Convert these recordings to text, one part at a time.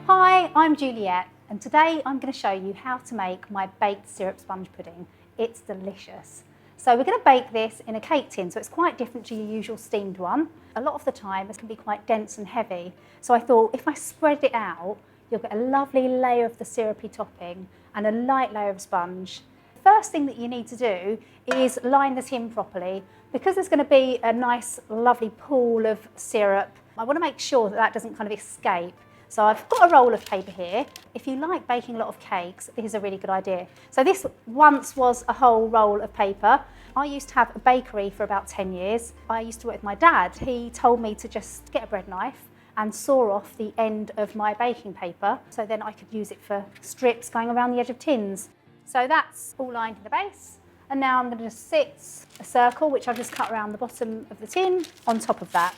Hi, I'm Juliet, and today I'm going to show you how to make my baked syrup sponge pudding. It's delicious. So we're going to bake this in a cake tin, so it's quite different to your usual steamed one. A lot of the time this can be quite dense and heavy, so I thought if I spread it out, you'll get a lovely layer of the syrupy topping and a light layer of sponge. The first thing that you need to do is line the tin properly. Because there's going to be a nice lovely pool of syrup, I want to make sure that that doesn't kind of escape. So I've got a roll of paper here. If you like baking a lot of cakes, this is a really good idea. So this once was a whole roll of paper. I used to have a bakery for about 10 years. I used to work with my dad. He told me to just get a bread knife and saw off the end of my baking paper, so then I could use it for strips going around the edge of tins. So that's all lined in the base. And now I'm going to just sit a circle, which I've just cut around the bottom of the tin, on top of that.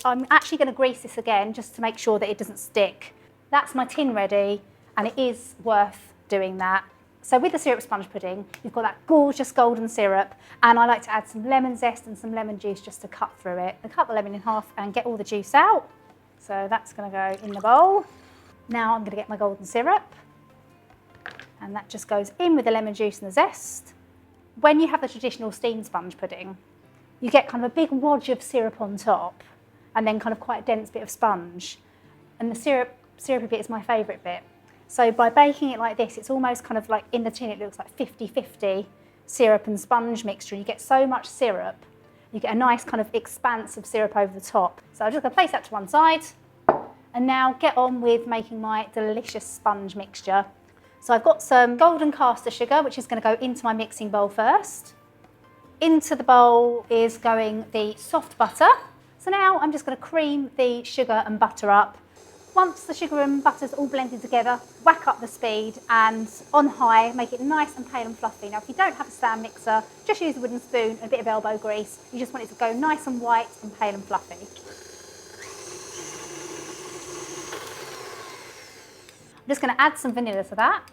I'm actually going to grease this again just to make sure that it doesn't stick. That's my tin ready, and it is worth doing that. So with the syrup sponge pudding, you've got that gorgeous golden syrup, and I like to add some lemon zest and some lemon juice just to cut through it. I cut the lemon in half and get all the juice out. So that's going to go in the bowl. Now I'm going to get my golden syrup, and that just goes in with the lemon juice and the zest. When you have the traditional steamed sponge pudding, you get kind of a big wodge of syrup on top, and then kind of quite a dense bit of sponge. And the syrupy bit is my favourite bit. So by baking it like this, it's almost kind of like in the tin, it looks like 50-50 syrup and sponge mixture. You get so much syrup, you get a nice kind of expanse of syrup over the top. So I'm just going to place that to one side, and now get on with making my delicious sponge mixture. So I've got some golden caster sugar, which is going to go into my mixing bowl first. Into the bowl is going the soft butter. So now I'm just going to cream the sugar and butter up. Once the sugar and butter's all blended together, whack up the speed, and on high, make it nice and pale and fluffy. Now if you don't have a stand mixer, just use a wooden spoon and a bit of elbow grease. You just want it to go nice and white and pale and fluffy. I'm just going to add some vanilla to that.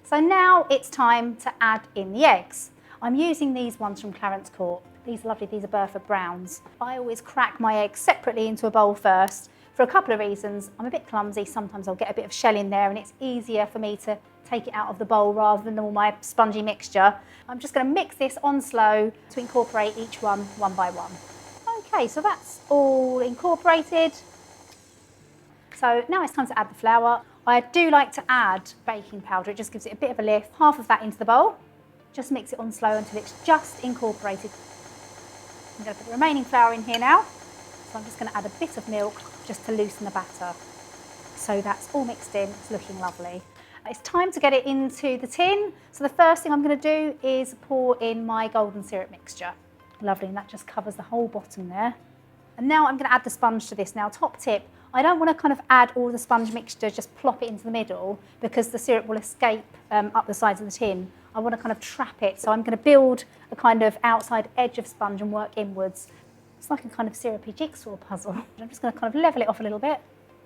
So now it's time to add in the eggs. I'm using these ones from Clarence Court. These are lovely, these are Burford Browns. I always crack my eggs separately into a bowl first for a couple of reasons. I'm a bit clumsy, sometimes I'll get a bit of shell in there and it's easier for me to take it out of the bowl rather than all my spongy mixture. I'm just going to mix this on slow to incorporate each one by one. Okay, so that's all incorporated. So now it's time to add the flour. I do like to add baking powder, it just gives it a bit of a lift. Half of that into the bowl. Just mix it on slow until it's just incorporated. I'm going to put the remaining flour in here now. So I'm just going to add a bit of milk just to loosen the batter. So that's all mixed in, it's looking lovely. It's time to get it into the tin. So the first thing I'm going to do is pour in my golden syrup mixture. Lovely, and that just covers the whole bottom there. And now I'm going to add the sponge to this. Now, top tip, I don't want to kind of add all the sponge mixture, just plop it into the middle, because the syrup will escape up the sides of the tin. I want to kind of trap it, so I'm going to build a kind of outside edge of sponge and work inwards. It's like a kind of syrupy jigsaw puzzle. I'm just going to kind of level it off a little bit.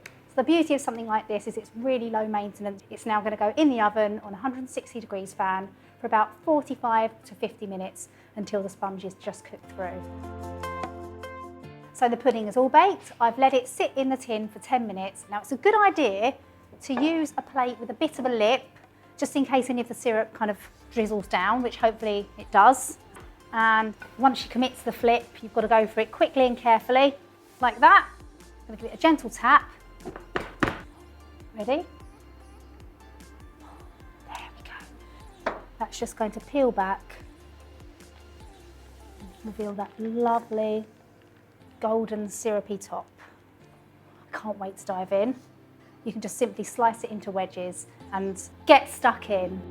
So the beauty of something like this is it's really low maintenance. It's now going to go in the oven on 160 degrees fan for about 45 to 50 minutes until the sponge is just cooked through. So the pudding is all baked. I've let it sit in the tin for 10 minutes. Now it's a good idea to use a plate with a bit of a lip, just in case any of the syrup kind of drizzles down, which hopefully it does. And once you commit to the flip, you've got to go for it quickly and carefully, like that. I'm going to give it a gentle tap. Ready? There we go. That's just going to peel back and reveal that lovely golden syrupy top. I can't wait to dive in. You can just simply slice it into wedges and get stuck in.